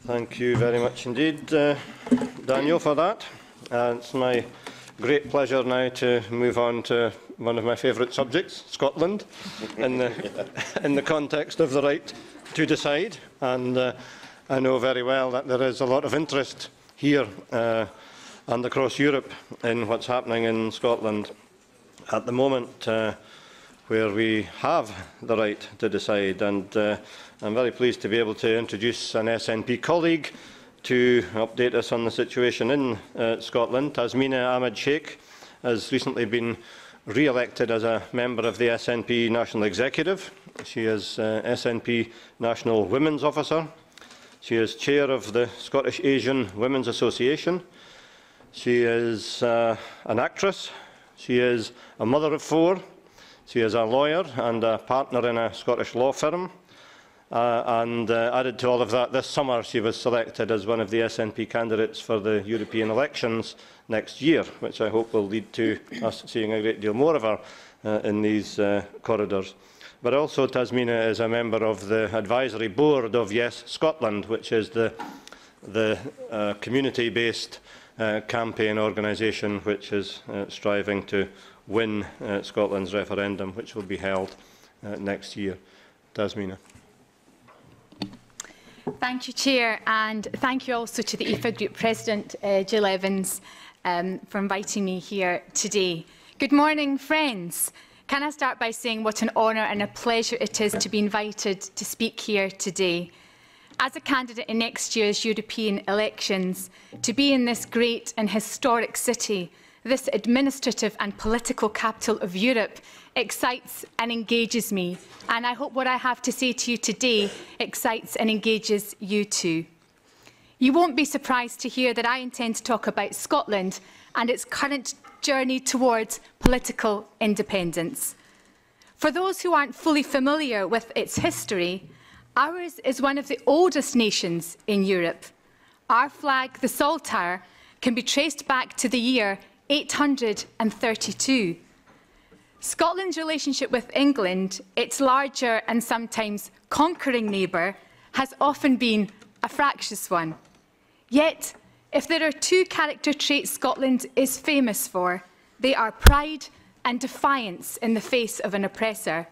Thank you very much indeed, Daniel, for that. It's my great pleasure now to move on to one of my favourite subjects, Scotland, in the context of the right to decide. And I know very well that there is a lot of interest here and across Europe in what's happening in Scotland at the moment, where we have the right to decide. And I'm very pleased to be able to introduce an SNP colleague to update us on the situation in Scotland. Tasmina Ahmed-Sheikh has recently been re-elected as a member of the SNP National Executive. She is SNP National Women's Officer. She is chair of the Scottish Asian Women's Association. She is an actress. She is a mother of 4. She is a lawyer and a partner in a Scottish law firm. Added to all of that, this summer she was selected as one of the SNP candidates for the European elections next year, which I hope will lead to us seeing a great deal more of her in these corridors. But also Tasmina is a member of the advisory board of Yes Scotland, which is the community-based campaign organisation which is striving to win Scotland's referendum, which will be held next year. Tasmina. Thank you, Chair, and thank you also to the EFA Group President, Jill Evans, for inviting me here today. Good morning, friends. Can I start by saying what an honour and a pleasure it is to be invited to speak here today. As a candidate in next year's European elections, to be in this great and historic city, this administrative and political capital of Europe, excites and engages me, and I hope what I have to say to you today excites and engages you too. You won't be surprised to hear that I intend to talk about Scotland and its current journey towards political independence. For those who aren't fully familiar with its history, ours is one of the oldest nations in Europe. Our flag, the Saltire, can be traced back to the year 832. Scotland's relationship with England, its larger and sometimes conquering neighbour, has often been a fractious one. Yet, if there are 2 character traits Scotland is famous for, they are pride and defiance in the face of an oppressor.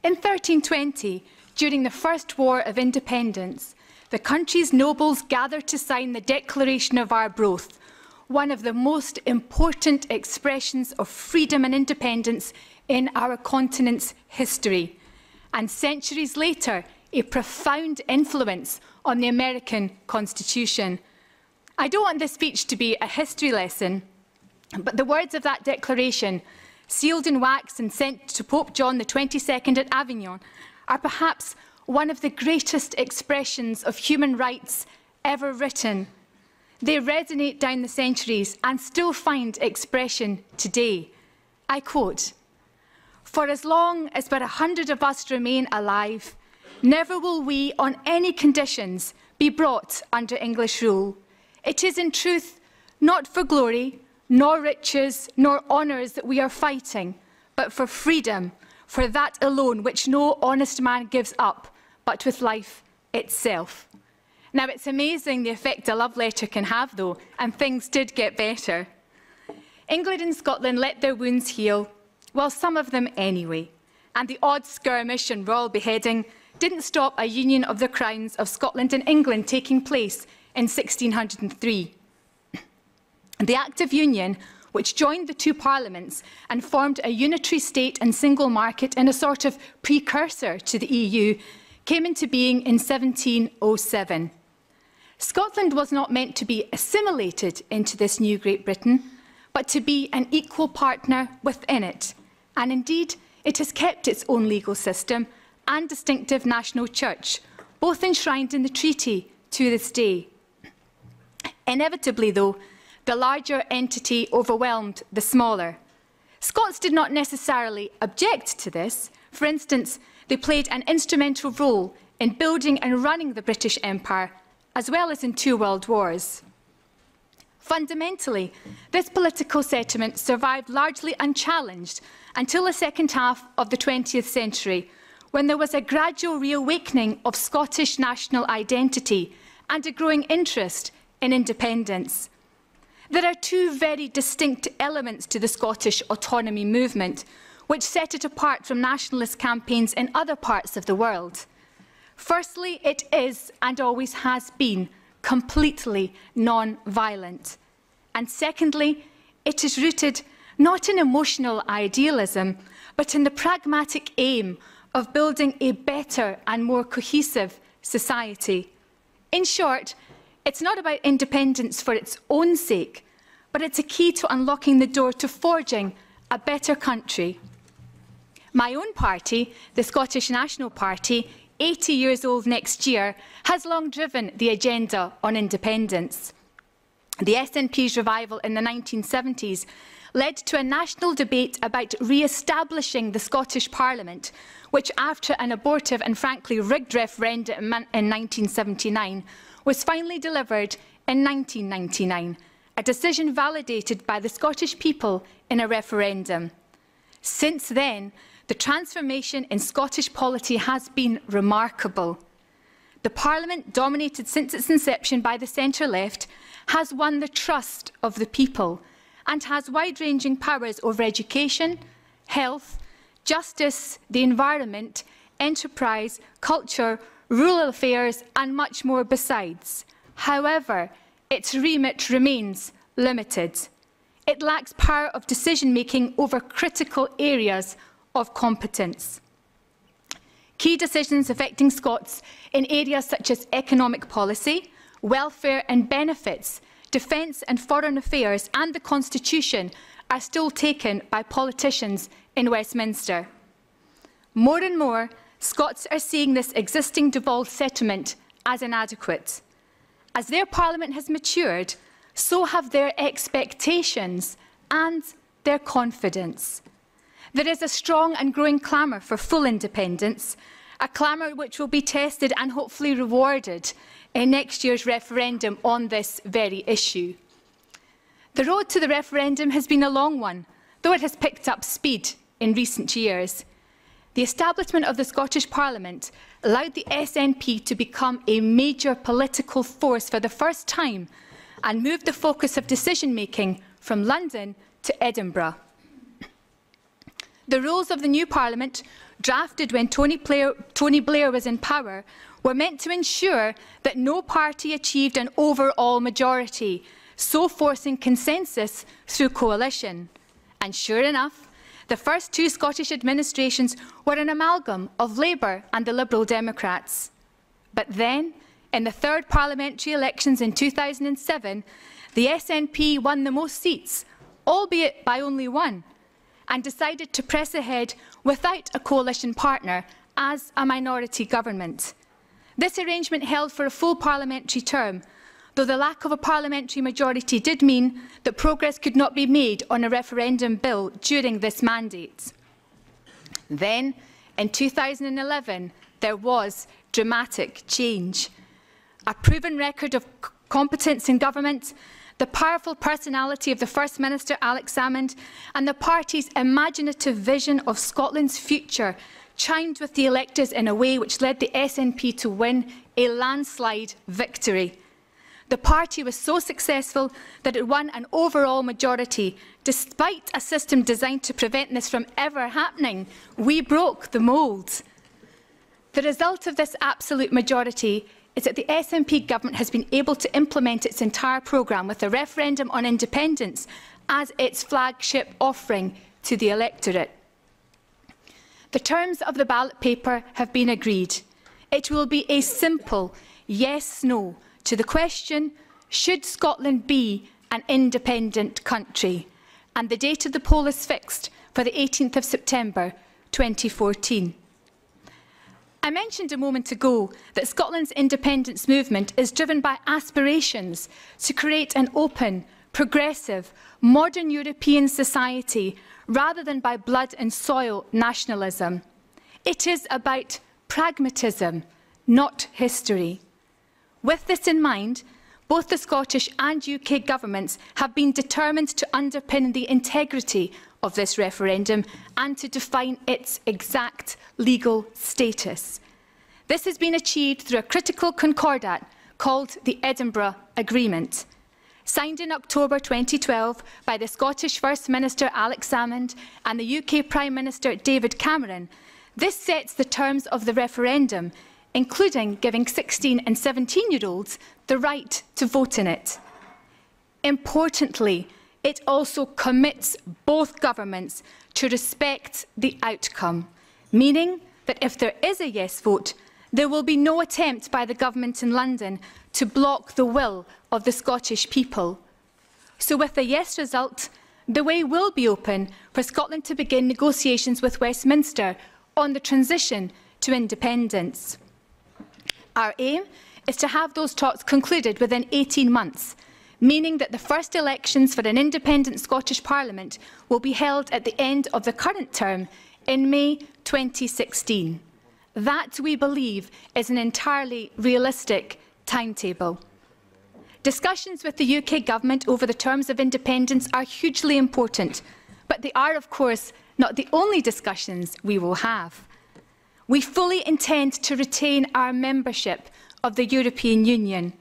In 1320, during the First War of Independence, the country's nobles gathered to sign the Declaration of Arbroath, one of the most important expressions of freedom and independence in our continent's history, and centuries later, a profound influence on the American Constitution. I don't want this speech to be a history lesson, but the words of that declaration, sealed in wax and sent to Pope John XXII at Avignon, are perhaps one of the greatest expressions of human rights ever written. They resonate down the centuries and still find expression today. I quote, "For as long as but 100 of us remain alive, never will we, on any conditions, be brought under English rule. It is in truth not for glory, nor riches, nor honours that we are fighting, but for freedom, for that alone which no honest man gives up, but with life itself." Now, it's amazing the effect a love letter can have, though, and things did get better. England and Scotland let their wounds heal, well, some of them anyway, and the odd skirmish and royal beheading didn't stop a union of the crowns of Scotland and England taking place in 1603. The Act of Union, which joined the 2 parliaments and formed a unitary state and single market in a sort of precursor to the EU, came into being in 1707. Scotland was not meant to be assimilated into this new Great Britain, but to be an equal partner within it. And indeed, it has kept its own legal system and distinctive national church, both enshrined in the treaty to this day. Inevitably, though, the larger entity overwhelmed the smaller. Scots did not necessarily object to this. For instance, they played an instrumental role in building and running the British Empire, as well as in 2 world wars. Fundamentally, this political settlement survived largely unchallenged until the second half of the 20th century, when there was a gradual reawakening of Scottish national identity and a growing interest in independence. There are two very distinct elements to the Scottish autonomy movement, which set it apart from nationalist campaigns in other parts of the world. Firstly, it is, and always has been, completely non-violent. And secondly, it is rooted not in emotional idealism, but in the pragmatic aim of building a better and more cohesive society. In short, it's not about independence for its own sake, but it's a key to unlocking the door to forging a better country. My own party, the Scottish National Party, 80 years old next year, has long driven the agenda on independence. The SNP's revival in the 1970s led to a national debate about re-establishing the Scottish Parliament, which, after an abortive and frankly rigged referendum in 1979, was finally delivered in 1999, a decision validated by the Scottish people in a referendum. Since then, the transformation in Scottish polity has been remarkable. The Parliament, dominated since its inception by the centre-left, has won the trust of the people and has wide-ranging powers over education, health, justice, the environment, enterprise, culture, rural affairs and much more besides. However, its remit remains limited. It lacks power of decision-making over critical areas of competence. Key decisions affecting Scots in areas such as economic policy, welfare and benefits, defence and foreign affairs and the Constitution are still taken by politicians in Westminster. More and more, Scots are seeing this existing devolved settlement as inadequate. As their Parliament has matured, so have their expectations and their confidence. There is a strong and growing clamour for full independence, a clamour which will be tested and hopefully rewarded in next year's referendum on this very issue. The road to the referendum has been a long one, though it has picked up speed in recent years. The establishment of the Scottish Parliament allowed the SNP to become a major political force for the first time and moved the focus of decision-making from London to Edinburgh. The rules of the new Parliament, drafted when Tony Blair was in power, were meant to ensure that no party achieved an overall majority, so forcing consensus through coalition. And sure enough, the first two Scottish administrations were an amalgam of Labour and the Liberal Democrats. But then, in the third parliamentary elections in 2007, the SNP won the most seats, albeit by only one, and decided to press ahead without a coalition partner as a minority government. This arrangement held for a full parliamentary term, though the lack of a parliamentary majority did mean that progress could not be made on a referendum bill during this mandate. Then, in 2011, there was dramatic change. A proven record of competence in government, the powerful personality of the First Minister Alex Salmond, and the party's imaginative vision of Scotland's future chimed with the electors in a way which led the SNP to win a landslide victory. The party was so successful that it won an overall majority. Despite a system designed to prevent this from ever happening, we broke the mould. The result of this absolute majority is that the SNP government has been able to implement its entire programme with a referendum on independence as its flagship offering to the electorate. The terms of the ballot paper have been agreed. It will be a simple yes/no to the question, should Scotland be an independent country? And the date of the poll is fixed for the 18th of September 2014. I mentioned a moment ago that Scotland's independence movement is driven by aspirations to create an open, progressive, modern European society rather than by blood and soil nationalism. It is about pragmatism, not history. With this in mind, both the Scottish and UK governments have been determined to underpin the integrity of this referendum and to define its exact legal status. This has been achieved through a critical concordat called the Edinburgh Agreement. Signed in October 2012 by the Scottish First Minister Alex Salmond and the UK Prime Minister David Cameron, this sets the terms of the referendum, including giving 16 and 17-year-olds the right to vote in it. Importantly, it also commits both governments to respect the outcome, meaning that if there is a yes vote, there will be no attempt by the government in London to block the will of the Scottish people. So with the yes result, the way will be open for Scotland to begin negotiations with Westminster on the transition to independence. Our aim is to have those talks concluded within 18 months, meaning that the first elections for an independent Scottish Parliament will be held at the end of the current term in May 2016. That, we believe, is an entirely realistic timetable. Discussions with the UK Government over the terms of independence are hugely important, but they are, of course, not the only discussions we will have. We fully intend to retain our membership of the European Union.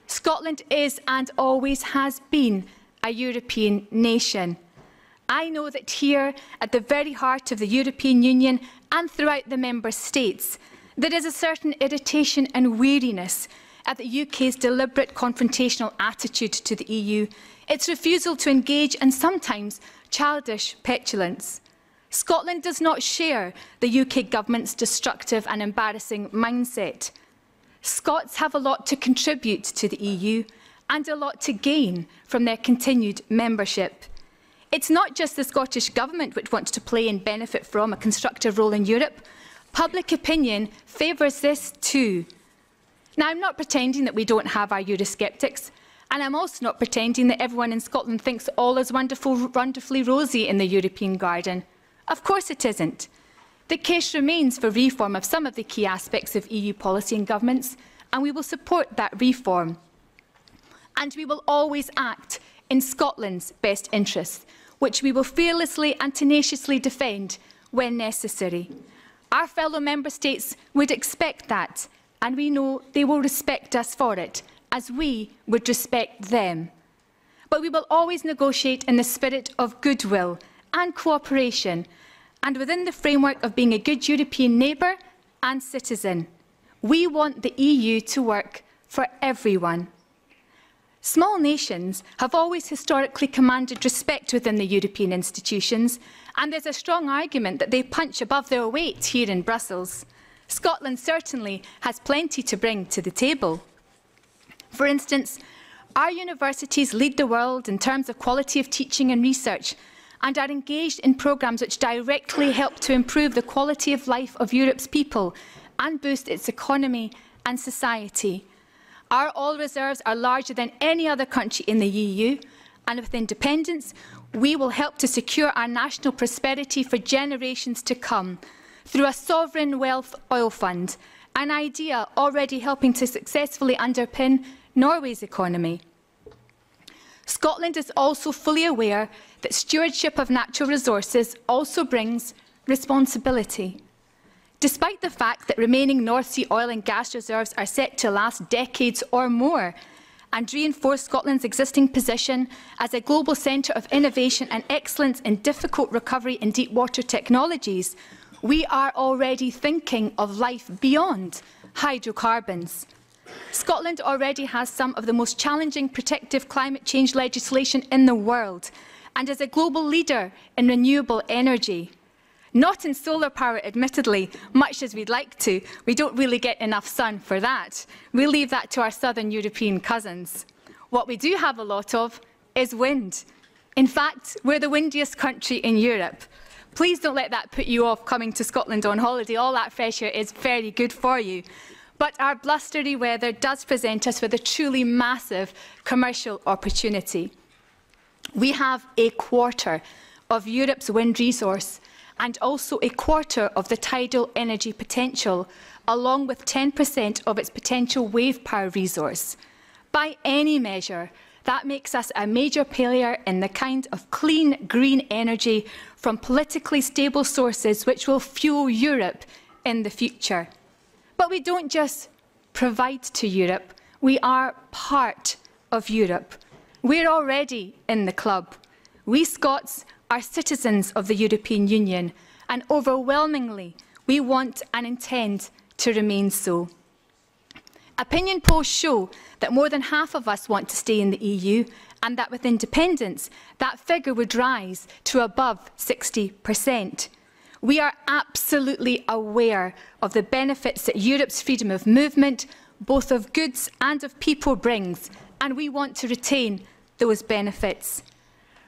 Scotland is and always has been a European nation. I know that here, at the very heart of the European Union and throughout the Member States, there is a certain irritation and weariness at the UK's deliberate confrontational attitude to the EU, its refusal to engage and sometimes childish petulance. Scotland does not share the UK Government's destructive and embarrassing mindset. Scots have a lot to contribute to the EU and a lot to gain from their continued membership. It's not just the Scottish Government which wants to play and benefit from a constructive role in Europe. Public opinion favours this too. Now, I'm not pretending that we don't have our Eurosceptics, and I'm also not pretending that everyone in Scotland thinks all is wonderfully rosy in the European garden. Of course it isn't. The case remains for reform of some of the key aspects of EU policy and governments, and we will support that reform. And we will always act in Scotland's best interests, which we will fearlessly and tenaciously defend when necessary. Our fellow Member States would expect that, and we know they will respect us for it, as we would respect them. But we will always negotiate in the spirit of goodwill and cooperation, and within the framework of being a good European neighbour and citizen. We want the EU to work for everyone. Small nations have always historically commanded respect within the European institutions, and there's a strong argument that they punch above their weight here in Brussels. Scotland certainly has plenty to bring to the table. For instance, our universities lead the world in terms of quality of teaching and research, and are engaged in programmes which directly help to improve the quality of life of Europe's people and boost its economy and society. Our oil reserves are larger than any other country in the EU, and with independence, we will help to secure our national prosperity for generations to come through a sovereign wealth oil fund, an idea already helping to successfully underpin Norway's economy. Scotland is also fully aware that stewardship of natural resources also brings responsibility. Despite the fact that remaining North Sea oil and gas reserves are set to last decades or more and reinforce Scotland's existing position as a global centre of innovation and excellence in difficult recovery in deep water technologies, we are already thinking of life beyond hydrocarbons. Scotland already has some of the most challenging protective climate change legislation in the world and is a global leader in renewable energy. Not in solar power, admittedly, much as we'd like to. We don't really get enough sun for that. We leave that to our southern European cousins. What we do have a lot of is wind. In fact, we're the windiest country in Europe. Please don't let that put you off coming to Scotland on holiday. All that fresh air is very good for you. But our blustery weather does present us with a truly massive commercial opportunity. We have a quarter of Europe's wind resource and also a quarter of the tidal energy potential, along with 10% of its potential wave power resource. By any measure, that makes us a major player in the kind of clean, green energy from politically stable sources which will fuel Europe in the future. But we don't just provide to Europe, We are part of Europe. We're already in the club. We Scots are citizens of the European Union, and overwhelmingly we want and intend to remain so. Opinion polls show that more than half of us want to stay in the EU, and that with independence, that figure would rise to above 60%. We are absolutely aware of the benefits that Europe's freedom of movement, both of goods and of people, brings, and we want to retain those benefits.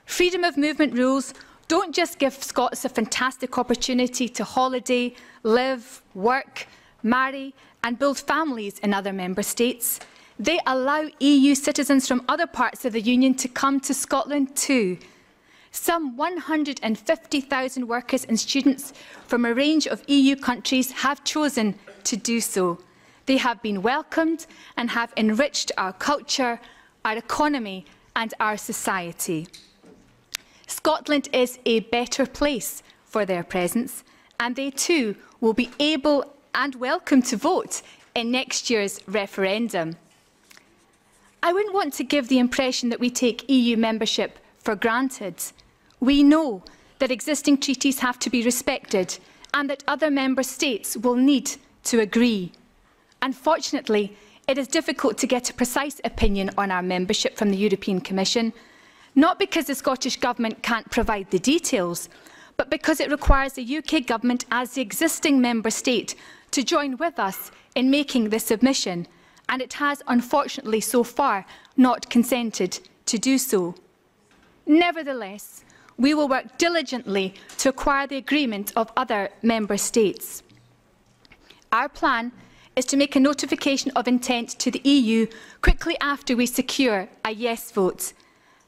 Freedom of movement rules don't just give Scots a fantastic opportunity to holiday, live, work, marry and build families in other member states. They allow EU citizens from other parts of the Union to come to Scotland too. Some 150,000 workers and students from a range of EU countries have chosen to do so. They have been welcomed and have enriched our culture, our economy and our society. Scotland is a better place for their presence, and they too will be able and welcome to vote in next year's referendum. I wouldn't want to give the impression that we take EU membership for granted. We know that existing treaties have to be respected and that other member states will need to agree. Unfortunately, it is difficult to get a precise opinion on our membership from the European Commission, not because the Scottish Government can't provide the details, but because it requires the UK Government as the existing member state to join with us in making the submission, and it has unfortunately so far not consented to do so. Nevertheless, we will work diligently to acquire the agreement of other member states. Our plan is to make a notification of intent to the EU quickly after we secure a yes vote.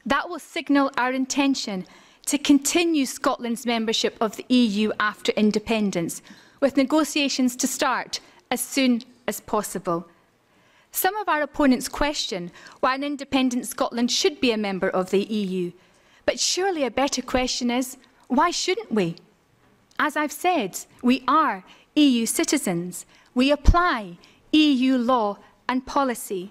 That will signal our intention to continue Scotland's membership of the EU after independence, with negotiations to start as soon as possible. Some of our opponents question why an independent Scotland should be a member of the EU, but surely a better question is, why shouldn't we? As I've said, we are EU citizens. We apply EU law and policy.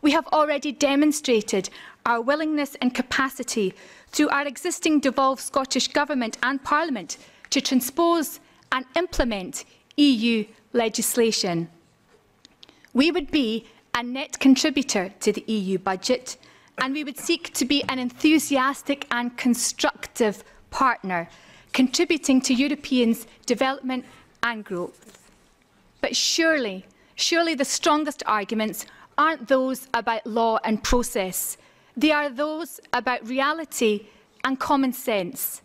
We have already demonstrated our willingness and capacity through our existing devolved Scottish Government and Parliament to transpose and implement EU legislation. We would be a net contributor to the EU budget, and we would seek to be an enthusiastic and constructive partner, contributing to Europeans' development and growth. But surely the strongest arguments aren't those about law and process. They are those about reality and common sense.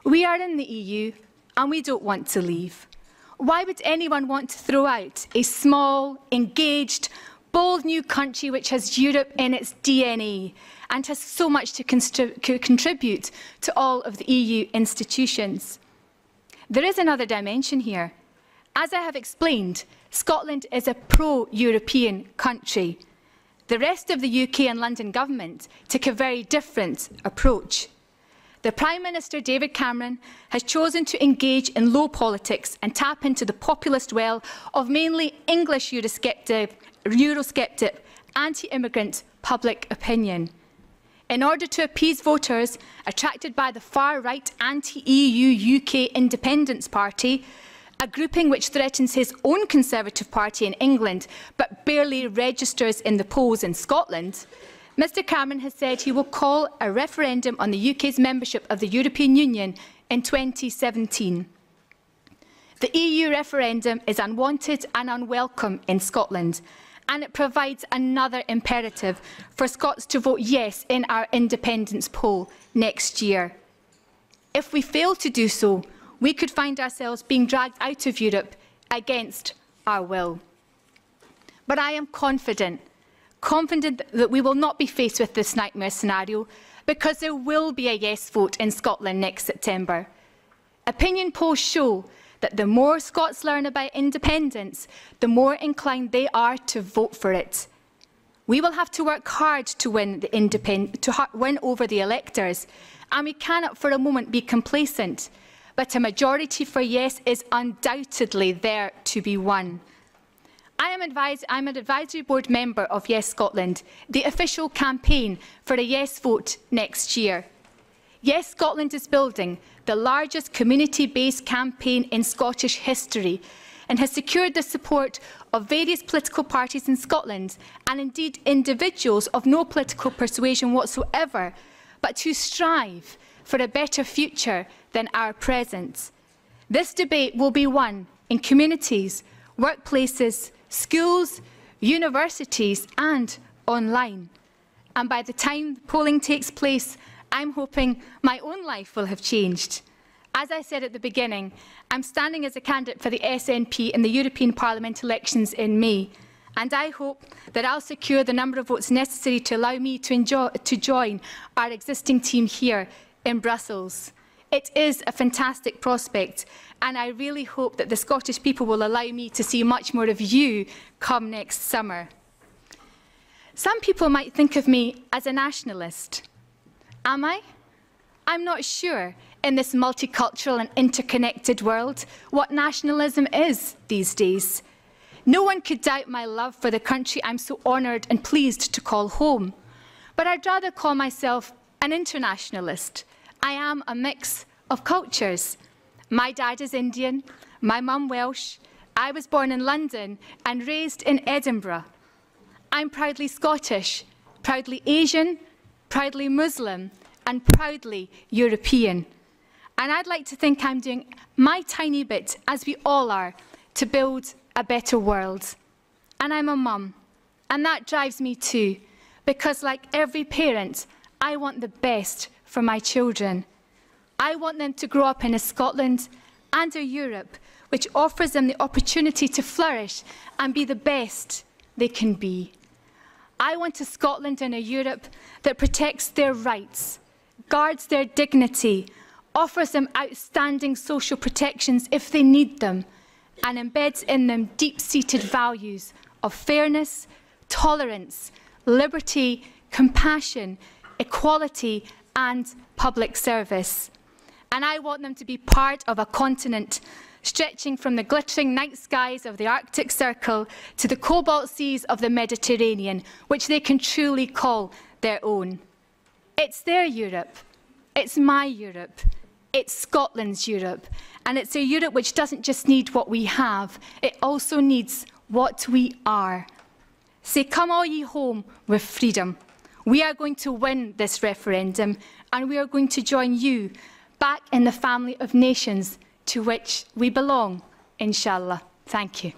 We are in the EU and we don't want to leave. Why would anyone want to throw out a small, engaged, bold new country which has Europe in its DNA and has so much to contribute to all of the EU institutions? There is another dimension here. As I have explained, Scotland is a pro-European country. The rest of the UK and London government took a very different approach. The Prime Minister, David Cameron, has chosen to engage in low politics and tap into the populist well of mainly English Eurosceptic, anti-immigrant public opinion. In order to appease voters attracted by the far-right anti-EU UK Independence Party, a grouping which threatens his own Conservative Party in England but barely registers in the polls in Scotland, Mr Cameron has said he will call a referendum on the UK's membership of the European Union in 2017. The EU referendum is unwanted and unwelcome in Scotland, and it provides another imperative for Scots to vote yes in our independence poll next year. If we fail to do so, we could find ourselves being dragged out of Europe against our will. But I am confident that we will not be faced with this nightmare scenario, because there will be a yes vote in Scotland next September. Opinion polls show that the more Scots learn about independence, the more inclined they are to vote for it. We will have to work hard to win over the electors, and we cannot for a moment be complacent. But a majority for yes is undoubtedly there to be won. I'm an advisory board member of Yes Scotland, the official campaign for a yes vote next year. Yes Scotland is building the largest community-based campaign in Scottish history and has secured the support of various political parties in Scotland and indeed individuals of no political persuasion whatsoever, but who strive for a better future than our present. This debate will be won in communities, workplaces, schools, universities and online. And by the time polling takes place, I'm hoping my own life will have changed. As I said at the beginning, I'm standing as a candidate for the SNP in the European Parliament elections in May, and I hope that I'll secure the number of votes necessary to allow me to join our existing team here in Brussels. It is a fantastic prospect, and I really hope that the Scottish people will allow me to see much more of you come next summer. Some people might think of me as a nationalist. Am I? I'm not sure in this multicultural and interconnected world what nationalism is these days. No one could doubt my love for the country I'm so honoured and pleased to call home. But I'd rather call myself an internationalist. I am a mix of cultures. My dad is Indian, my mum Welsh. I was born in London and raised in Edinburgh. I'm proudly Scottish, proudly Asian, proudly Muslim, and proudly European. And I'd like to think I'm doing my tiny bit, as we all are, to build a better world. And I'm a mum, and that drives me too, because like every parent, I want the best for my children. I want them to grow up in a Scotland and a Europe which offers them the opportunity to flourish and be the best they can be. I want a Scotland and a Europe that protects their rights, guards their dignity, offers them outstanding social protections if they need them, and embeds in them deep-seated values of fairness, tolerance, liberty, compassion, equality and public service. And I want them to be part of a continent stretching from the glittering night skies of the Arctic Circle to the cobalt seas of the Mediterranean, which they can truly call their own. It's their Europe. It's my Europe. It's Scotland's Europe. And it's a Europe which doesn't just need what we have, it also needs what we are. Say, come all ye home with freedom. We are going to win this referendum, and we are going to join you back in the family of nations to which we belong, inshallah. Thank you.